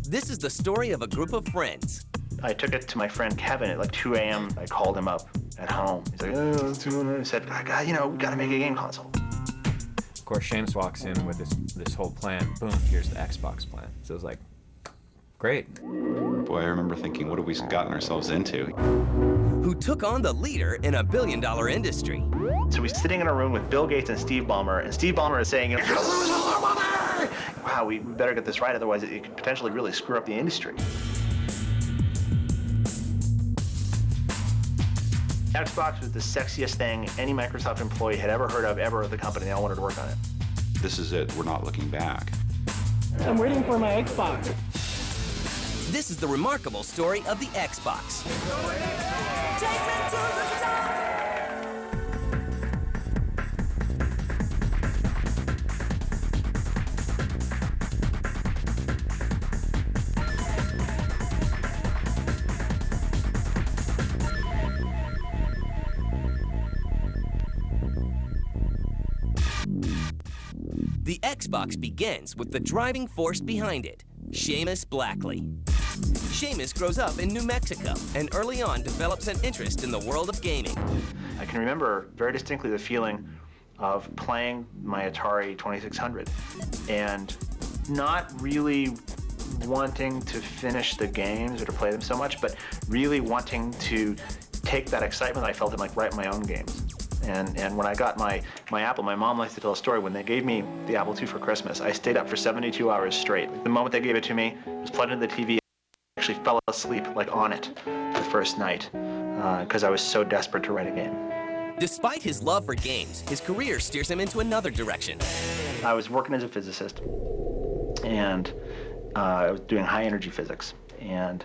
This is the story of a group of friends. I took it to my friend Kevin at like 2 a.m. I called him up at home. He's like, oh, let's do it. I said, you know, we gotta make a game console. Of course, Seamus walks in with this whole plan. Boom, here's the Xbox plan. So it was like, great. Boy, I remember thinking, what have we gotten ourselves into? Who took on the leader in a billion-dollar industry. So we're sitting in a room with Bill Gates and Steve Ballmer, and Steve Ballmer is saying, you're gonna lose all our money! Wow, we better get this right, otherwise it could potentially really screw up the industry. Xbox was the sexiest thing any Microsoft employee had ever heard of ever at the company. They all wanted to work on it. This is it. We're not looking back. I'm waiting for my Xbox. This is the remarkable story of the Xbox. Take me to the top. The Xbox begins with the driving force behind it, Seamus Blackley. Seamus grows up in New Mexico and early on develops an interest in the world of gaming. I can remember very distinctly the feeling of playing my Atari 2600 and not really wanting to finish the games or to play them so much, but really wanting to take that excitement I felt and like write my own games. And when I got my Apple, my mom likes to tell a story. When they gave me the Apple II for Christmas, I stayed up for 72 hours straight. The moment they gave it to me, it was plugged into the TV. I actually fell asleep like on it the first night because I was so desperate to write a game. Despite his love for games, his career steers him into another direction. I was working as a physicist, and I was doing high energy physics. And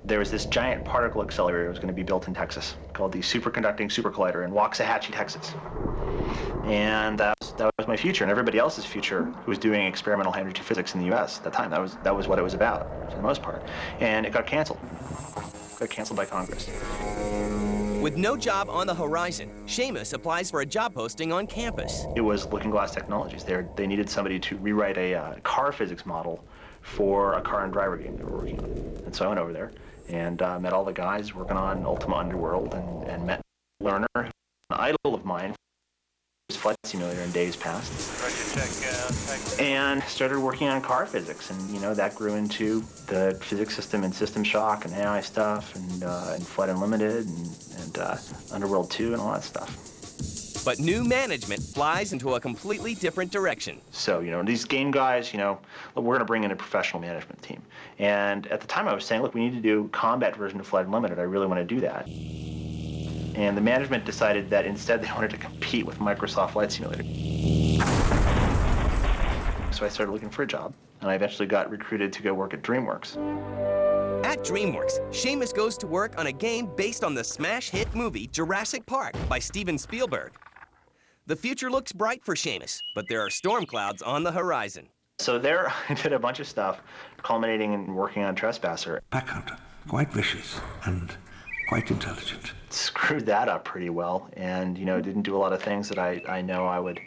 there was this giant particle accelerator that was going to be built in Texas called the Superconducting Super Collider in Waxahachie, Texas. And that was my future and everybody else's future who was doing experimental high energy physics in the US at the time. That was what it was about, for the most part. And it got canceled. It got canceled by Congress. With no job on the horizon, Seamus applies for a job posting on campus. It was Looking Glass Technologies. They needed somebody to rewrite a car physics model for a car and driver game they were working on. And so I went over there and met all the guys working on Ultima Underworld and met Lerner, an idol of mine, was Flight Simulator in days past. And started working on car physics, and you know that grew into the physics system and System Shock and AI stuff and Flight Unlimited and Underworld 2 and all that stuff. But new management flies into a completely different direction. So, you know, these game guys, you know, we're going to bring in a professional management team. And at the time I was saying, look, we need to do combat version of Flight Unlimited. I really want to do that. And the management decided that instead they wanted to compete with Microsoft Flight Simulator. So I started looking for a job, and I eventually got recruited to go work at DreamWorks. At DreamWorks, Seamus goes to work on a game based on the smash hit movie Jurassic Park by Steven Spielberg. The future looks bright for Seamus, but there are storm clouds on the horizon. So there I did a bunch of stuff, culminating in working on Trespasser. Backhunter, quite vicious and quite intelligent. Screwed that up pretty well, and you know, didn't do a lot of things that I know I would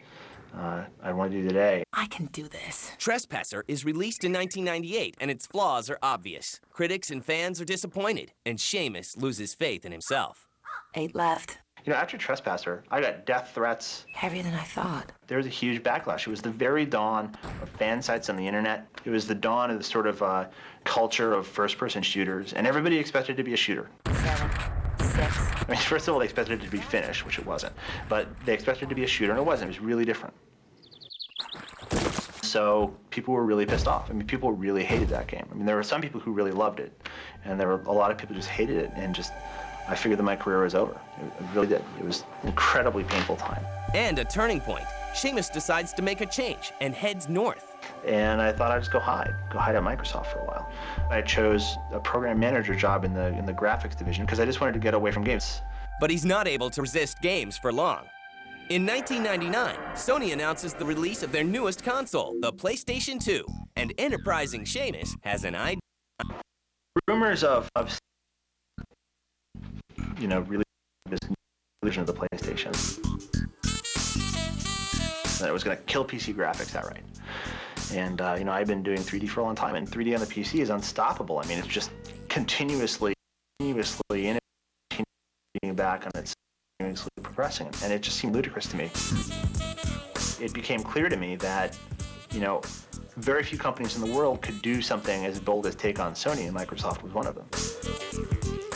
I'd want to do today. I can do this. Trespasser is released in 1998, and its flaws are obvious. Critics and fans are disappointed, and Seamus loses faith in himself. 8 left. You know, after Trespasser, I got death threats. Heavier than I thought. There was a huge backlash. It was the very dawn of fan sites on the internet. It was the dawn of the sort of culture of first-person shooters, and everybody expected to be a shooter. 7, 6. I mean, first of all, they expected it to be finished, which it wasn't. But they expected it to be a shooter, and it wasn't. It was really different. So people were really pissed off. I mean, people really hated that game. I mean, there were some people who really loved it, and there were a lot of people who just hated it, and just, I figured that my career was over. It really did. It was an incredibly painful time. And a turning point. Seamus decides to make a change and heads north. And I thought I'd just go hide at Microsoft for a while. I chose a program manager job in the graphics division because I just wanted to get away from games. But he's not able to resist games for long. In 1999, Sony announces the release of their newest console, the PlayStation 2, and enterprising Seamus has an idea. Rumors of you know, really this version of the PlayStation. That it was going to kill PC graphics outright. And you know, I've been doing 3D for a long time, and 3D on the PC is unstoppable. I mean, it's just continuously innovating back on its continuously progressing, and it just seemed ludicrous to me. It became clear to me that, you know, very few companies in the world could do something as bold as take on Sony, and Microsoft was one of them.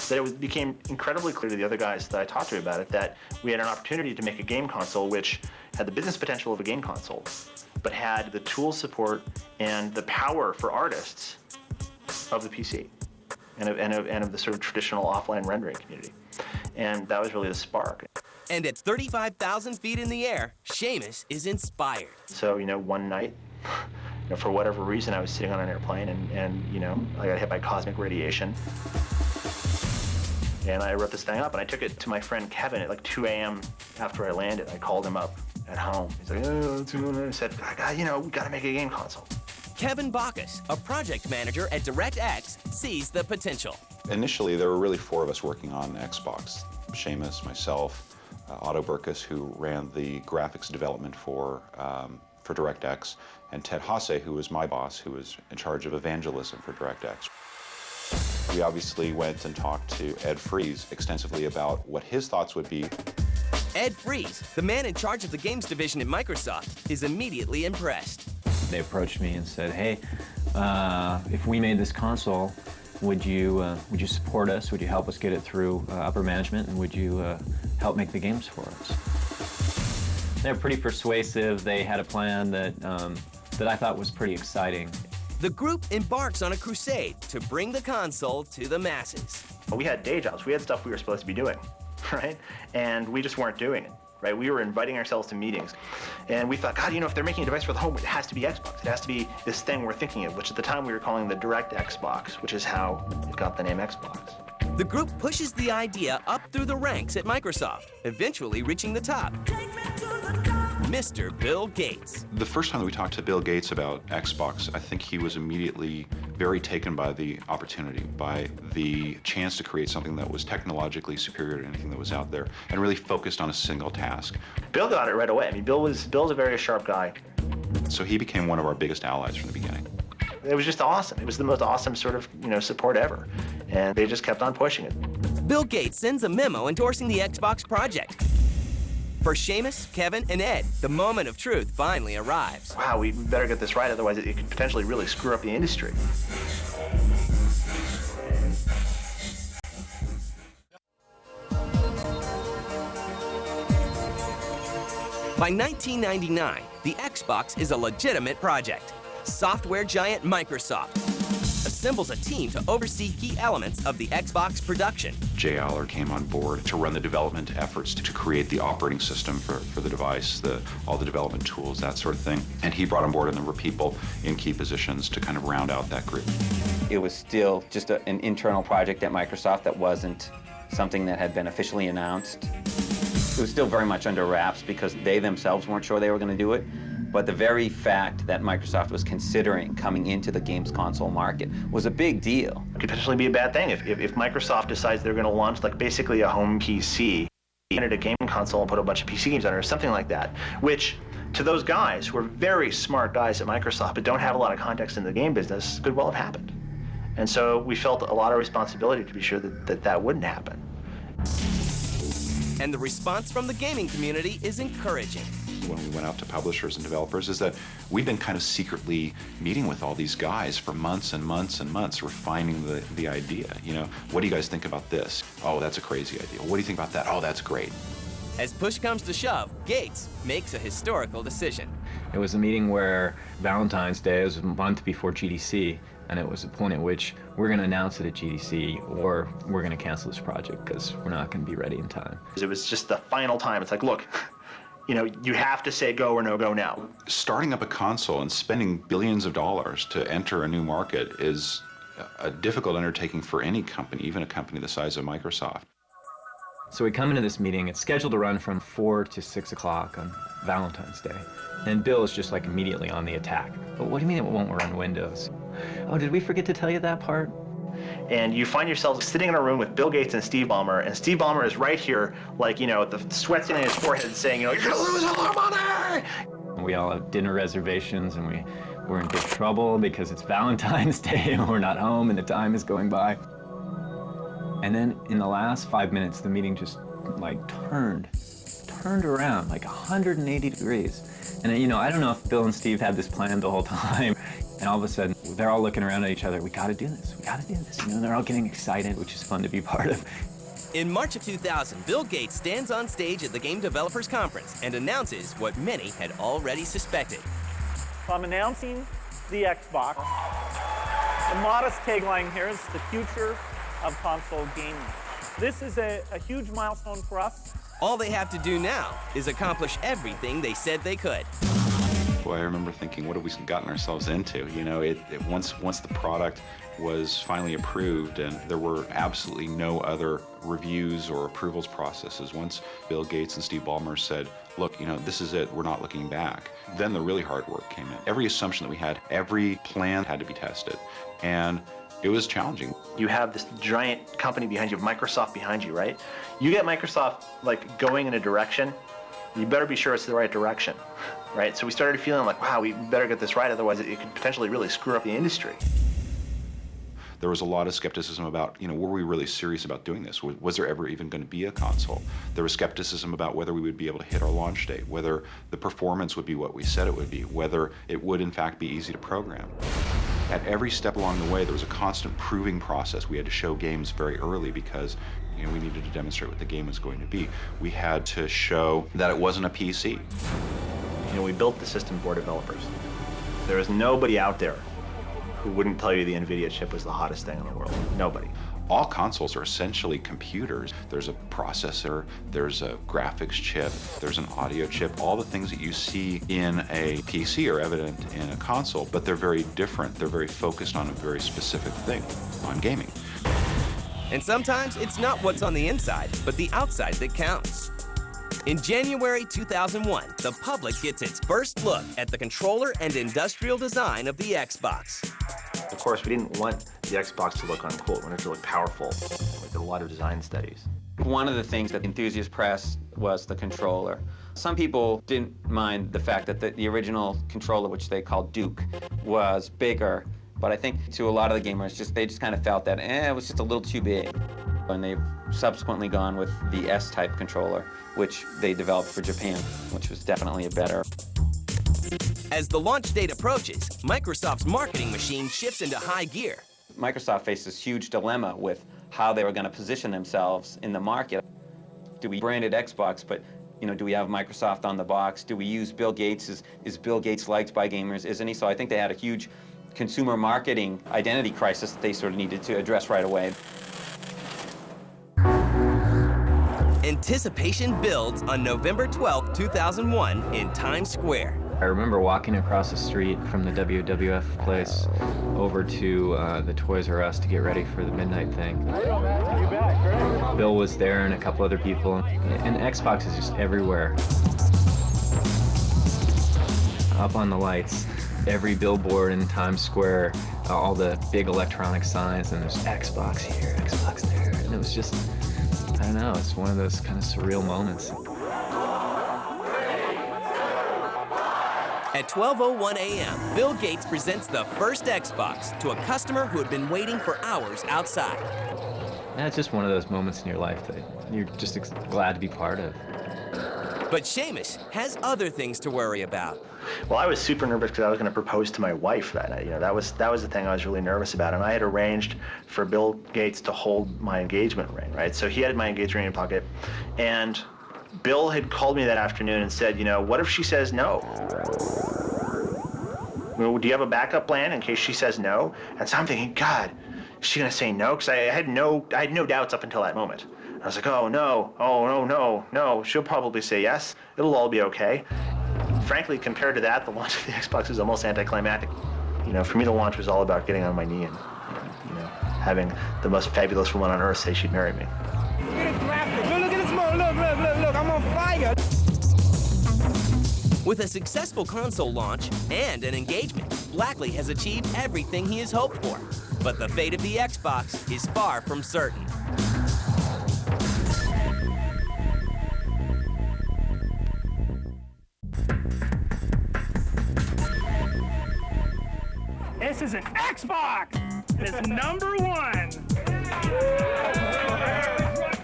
That it became incredibly clear to the other guys that I talked to about it that we had an opportunity to make a game console which had the business potential of a game console, but had the tool support and the power for artists of the PC and of the sort of traditional offline rendering community. And that was really the spark. And at 35,000 feet in the air, Seamus is inspired. So, you know, one night, you know, for whatever reason, I was sitting on an airplane and you know, I got hit by cosmic radiation. And I wrote this thing up, and I took it to my friend Kevin at like 2 a.m. after I landed. I called him up at home. He's like, oh, I said, you know, we got to make a game console. Kevin Bacchus, a project manager at DirectX, sees the potential. Initially, there were really 4 of us working on Xbox. Seamus, myself, Otto Burkus, who ran the graphics development for DirectX, and Ted Hasse, who was my boss, who was in charge of evangelism for DirectX. We obviously went and talked to Ed Fries extensively about what his thoughts would be. Ed Fries, the man in charge of the games division at Microsoft, is immediately impressed. They approached me and said, hey, if we made this console, would you support us? Would you help us get it through upper management? And would you help make the games for us? They're pretty persuasive. They had a plan that, that I thought was pretty exciting. The group embarks on a crusade to bring the console to the masses. We had day jobs. We had stuff we were supposed to be doing, right? And we just weren't doing it, right? We were inviting ourselves to meetings. And we thought, God, you know, if they're making a device for the home, it has to be Xbox. It has to be this thing we're thinking of, which at the time we were calling the Direct Xbox, which is how it got the name Xbox. The group pushes the idea up through the ranks at Microsoft, eventually reaching the top. Mr. Bill Gates. The first time that we talked to Bill Gates about Xbox, I think he was immediately very taken by the opportunity, by the chance to create something that was technologically superior to anything that was out there, and really focused on a single task. Bill got it right away. I mean, Bill's a very sharp guy. So he became one of our biggest allies from the beginning. It was just awesome. It was the most awesome sort of, you know, support ever. And they just kept on pushing it. Bill Gates sends a memo endorsing the Xbox project. For Seamus, Kevin, and Ed, the moment of truth finally arrives. Wow, we better get this right, otherwise it could potentially really screw up the industry. By 1999, the Xbox is a legitimate project. Software giant Microsoft assembles a team to oversee key elements of the Xbox production. Jay Aller came on board to run the development efforts to create the operating system for the device, all the development tools, that sort of thing. And he brought on board a number of people in key positions to kind of round out that group. It was still just an internal project at Microsoft that wasn't something that had been officially announced. It was still very much under wraps because they themselves weren't sure they were going to do it. But the very fact that Microsoft was considering coming into the games console market was a big deal. It could potentially be a bad thing if Microsoft decides they're going to launch like basically a home PC, a game console and put a bunch of PC games on it or something like that, which to those guys who are very smart guys at Microsoft but don't have a lot of context in the game business could well have happened. And so we felt a lot of responsibility to be sure that wouldn't happen. And the response from the gaming community is encouraging. When we went out to publishers and developers is that we've been kind of secretly meeting with all these guys for months and months and months, refining the idea. You know, what do you guys think about this? Oh, that's a crazy idea. What do you think about that? Oh, that's great. As push comes to shove, Gates makes a historical decision. It was a meeting where Valentine's Day was a month before GDC, and it was a point at which we're going to announce it at GDC or we're going to cancel this project because we're not going to be ready in time. It was just the final time. It's like, look, you know, you have to say go or no go now. Starting up a console and spending billions of dollars to enter a new market is a difficult undertaking for any company, even a company the size of Microsoft. So we come into this meeting, it's scheduled to run from 4 to 6 o'clock on Valentine's Day. And Bill is just like immediately on the attack. But what do you mean it won't run Windows? Oh, did we forget to tell you that part? And you find yourself sitting in a room with Bill Gates and Steve Ballmer, and Steve Ballmer is right here, like, you know, the sweat's in his forehead saying, you know, you're gonna lose a lot of money! We all have dinner reservations, and we're in big trouble because it's Valentine's Day and we're not home and the time is going by. And then in the last 5 minutes, the meeting just like turned around like 180 degrees. And you know, I don't know if Bill and Steve had this planned the whole time. And all of a sudden, they're all looking around at each other. We gotta do this, we gotta do this. You know, they're all getting excited, which is fun to be part of. In March of 2000, Bill Gates stands on stage at the Game Developers Conference and announces what many had already suspected. So I'm announcing the Xbox. The modest tagline here is the future of console gaming. This is a huge milestone for us. All they have to do now is accomplish everything they said they could. Boy, I remember thinking, what have we gotten ourselves into? You know, once the product was finally approved and there were absolutely no other reviews or approvals processes, once Bill Gates and Steve Ballmer said, look, you know, this is it, we're not looking back, then the really hard work came in. Every assumption that we had, every plan had to be tested. And it was challenging. You have this giant company behind you, Microsoft behind you, right? You get Microsoft like going in a direction, you better be sure it's the right direction, right? So we started feeling like, wow, we better get this right, otherwise it could potentially really screw up the industry. There was a lot of skepticism about, you know, were we really serious about doing this? Was there ever even going to be a console? There was skepticism about whether we would be able to hit our launch date, whether the performance would be what we said it would be, whether it would in fact be easy to program. At every step along the way, there was a constant proving process. We had to show games very early because, you know, we needed to demonstrate what the game was going to be. We had to show that it wasn't a PC. You know, we built the system for developers. There is nobody out there who wouldn't tell you the NVIDIA chip was the hottest thing in the world. Nobody. All consoles are essentially computers. There's a processor, there's a graphics chip, there's an audio chip. All the things that you see in a PC are evident in a console, but they're very different. They're very focused on a very specific thing, on gaming. And sometimes it's not what's on the inside, but the outside that counts. In January 2001, the public gets its first look at the controller and industrial design of the Xbox. Of course, we didn't want the Xbox to look uncool. We wanted it to look powerful. We did a lot of design studies. One of the things that enthusiasts pressed was the controller. Some people didn't mind the fact that the original controller, which they called Duke, was bigger. But I think to a lot of the gamers, they just kind of felt that it was just a little too big. And they've subsequently gone with the S-type controller, which they developed for Japan, which was definitely a better. As the launch date approaches, Microsoft's marketing machine shifts into high gear. Microsoft faced this huge dilemma with how they were going to position themselves in the market. Do we brand it Xbox, but you know, do we have Microsoft on the box? Do we use Bill Gates? Is Bill Gates liked by gamers? Isn't he? So I think they had a huge consumer marketing identity crisis that they sort of needed to address right away. Anticipation builds on November 12, 2001 in Times Square. I remember walking across the street from the WWF place over to the Toys R Us to get ready for the midnight thing. Bill was there and a couple other people, and Xbox is just everywhere. Up on the lights, every billboard in Times Square, all the big electronic signs, and there's Xbox here, Xbox there, and it was just, I don't know, it's one of those kind of surreal moments. At 12:01 a.m., Bill Gates presents the first Xbox to a customer who had been waiting for hours outside. Yeah, it's just one of those moments in your life that you're just glad to be part of. But Seamus has other things to worry about. Well, I was super nervous because I was going to propose to my wife that night. You know, that was the thing I was really nervous about. And I had arranged for Bill Gates to hold my engagement ring, right? So he had my engagement ring in his pocket, and Bill had called me that afternoon and said, you know, what if she says no? Do you have a backup plan in case she says no? And so I'm thinking, God, is she going to say no? Because I had no doubts up until that moment. I was like, oh no, she'll probably say yes. It'll all be okay. Frankly, compared to that, the launch of the Xbox was almost anticlimactic. You know, for me, the launch was all about getting on my knee and, you know, having the most fabulous woman on earth say she'd marry me. Look at this moment. Look, I'm on fire. With a successful console launch and an engagement, Blackley has achieved everything he has hoped for. But the fate of the Xbox is far from certain. This is an Xbox! And it's #1!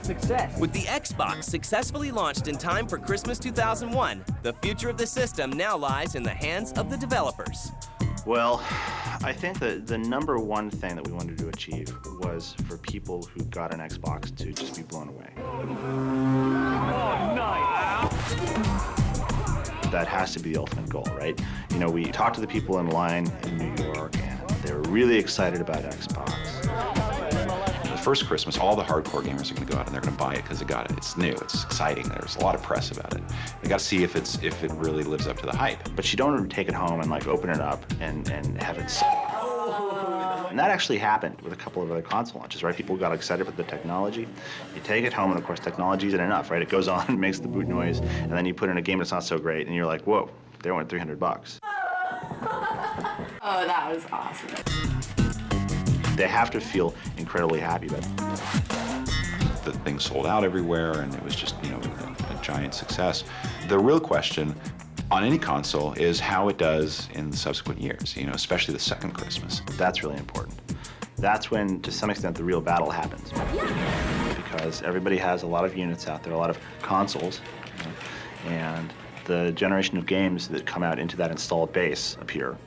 Success. With the Xbox successfully launched in time for Christmas 2001, the future of the system now lies in the hands of the developers. Well, I think that the #1 thing that we wanted to achieve was for people who got an Xbox to just be blown away. Oh, nice! That has to be the ultimate goal, right? You know, we talked to the people in line in New York, and they were really excited about Xbox. The first Christmas, all the hardcore gamers are going to go out and they're going to buy it because they got it. It's new, it's exciting. There's a lot of press about it. They got to see if it really lives up to the hype. But you don't want to take it home and like open it up and have it. And that actually happened with a couple of other console launches, right? People got excited with the technology. You take it home, and of course, technology isn't enough, right? It goes on and makes the boot noise, and then you put in a game that's not so great, and you're like, whoa, they went $300. Oh, that was awesome. They have to feel incredibly happy about it. The thing sold out everywhere, and it was just, you know, a giant success. The real question on any console is how it does in subsequent years, you know, especially the second Christmas. That's really important. That's when, to some extent, the real battle happens. Because everybody has a lot of units out there, a lot of consoles, you know, and the generation of games that come out into that installed base appear.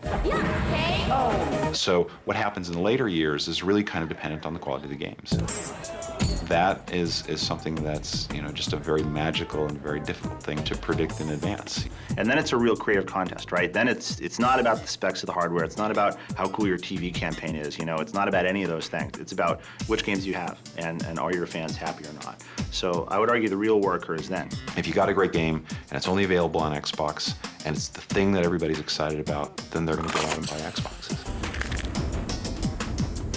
So what happens in the later years is really kind of dependent on the quality of the games. That is something that's, you know, just a very magical and very difficult thing to predict in advance. And then it's a real creative contest, right? Then it's not about the specs of the hardware. It's not about how cool your TV campaign is, you know. It's not about any of those things. It's about which games you have and are your fans happy or not. So I would argue the real war occurs then. If you got a great game and it's only available on Xbox and it's the thing that everybody's excited about, then they're going to go out and buy Xboxes.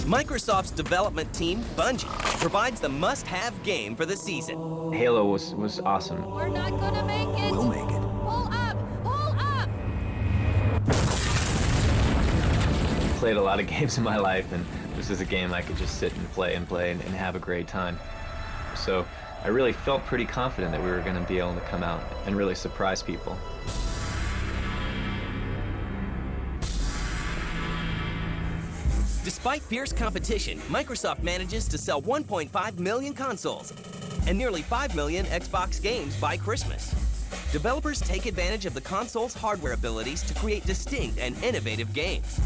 Microsoft's development team, Bungie, provides the must-have game for the season. Halo was awesome. We're not gonna make it. We'll make it. Pull up! Pull up! Played a lot of games in my life, and this is a game I could just sit and play and have a great time. So I really felt pretty confident that we were going to be able to come out and really surprise people. Despite fierce competition, Microsoft manages to sell 1.5 million consoles and nearly 5 million Xbox games by Christmas. Developers take advantage of the console's hardware abilities to create distinct and innovative games.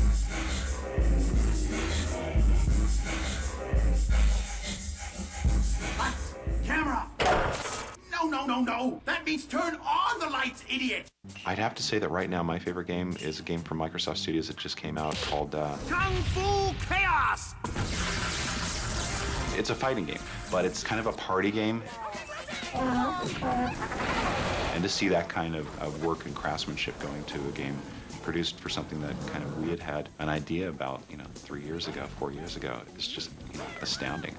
Camera! No. That means turn on the lights, idiot! I'd have to say that right now my favorite game is a game from Microsoft Studios that just came out called Kung Fu Chaos! It's a fighting game, but it's kind of a party game. And to see that kind of work and craftsmanship going to a game produced for something that kind of we had an idea about, you know, 3 years ago, 4 years ago, it's just, you know, astounding.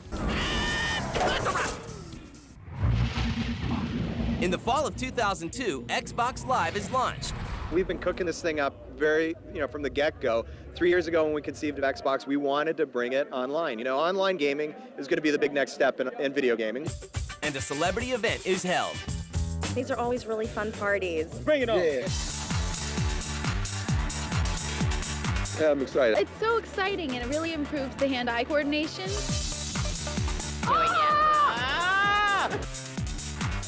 In the fall of 2002, Xbox Live is launched. We've been cooking this thing up from the get-go. 3 years ago when we conceived of Xbox, we wanted to bring it online. You know, online gaming is going to be the big next step in video gaming. And a celebrity event is held. These are always really fun parties. Bring it on! Yeah, I'm excited. It's so exciting and it really improves the hand-eye coordination.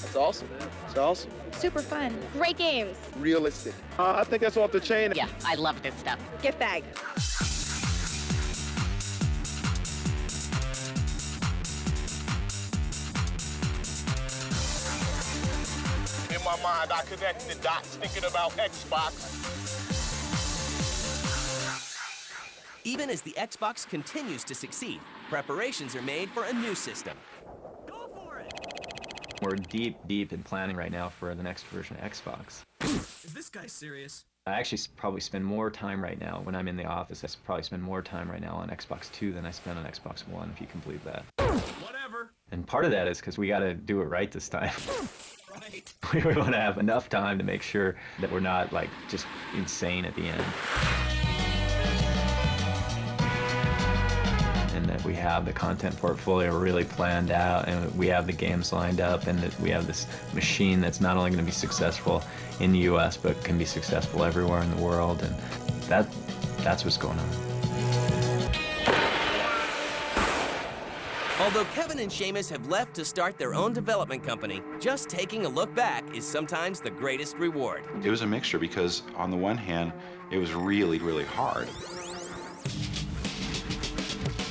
It's awesome, man. It's awesome. Super fun. Great games. Realistic. I think that's off the chain. Yeah, I love this stuff. Gift bag. In my mind, I connect the dots thinking about Xbox. Even as the Xbox continues to succeed, preparations are made for a new system. We're deep in planning right now for the next version of Xbox. Is this guy serious? I actually probably spend more time right now when I'm in the office. I probably spend more time right now on Xbox 2 than I spend on Xbox One, if you can believe that. Whatever. And part of that is because we got to do it right this time. Right. We want to have enough time to make sure that we're not like just insane at the end. And that we have the content portfolio really planned out, and we have the games lined up, and that we have this machine that's not only going to be successful in the US, but can be successful everywhere in the world, and that's what's going on. Although Kevin and Seamus have left to start their own development company, just taking a look back is sometimes the greatest reward. It was a mixture because on the one hand, it was really, really hard.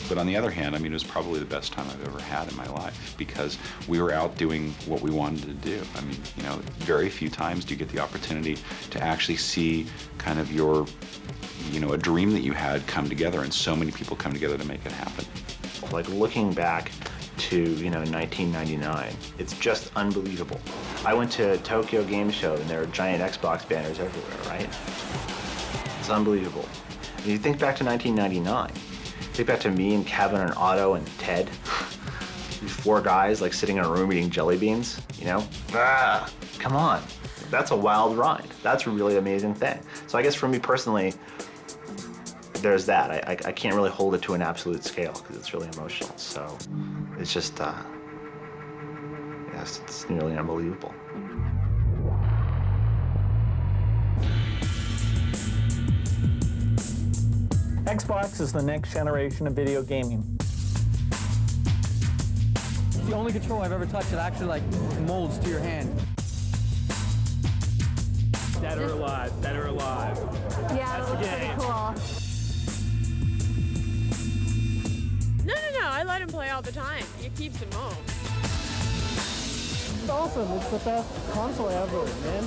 But on the other hand, I mean, it was probably the best time I've ever had in my life because we were out doing what we wanted to do. I mean, you know, very few times do you get the opportunity to actually see kind of your, you know, a dream that you had come together, and so many people come together to make it happen. Like looking back to, you know, 1999, it's just unbelievable. I went to Tokyo Game Show and there are giant Xbox banners everywhere, right? It's unbelievable. And you think back to 1999, think back to me and Kevin and Otto and Ted, these four guys like sitting in a room eating jelly beans, you know? Come on, that's a wild ride. That's a really amazing thing. So I guess for me personally, there's that. I can't really hold it to an absolute scale because it's really emotional. So it's just, yes, it's nearly unbelievable. Xbox is the next generation of video gaming. It's the only controller I've ever touched that actually like molds to your hand. Dead or alive, dead or alive. Yeah, that's it looks pretty cool. No, I let him play all the time. It keeps him home. It's awesome. It's the best console ever, man.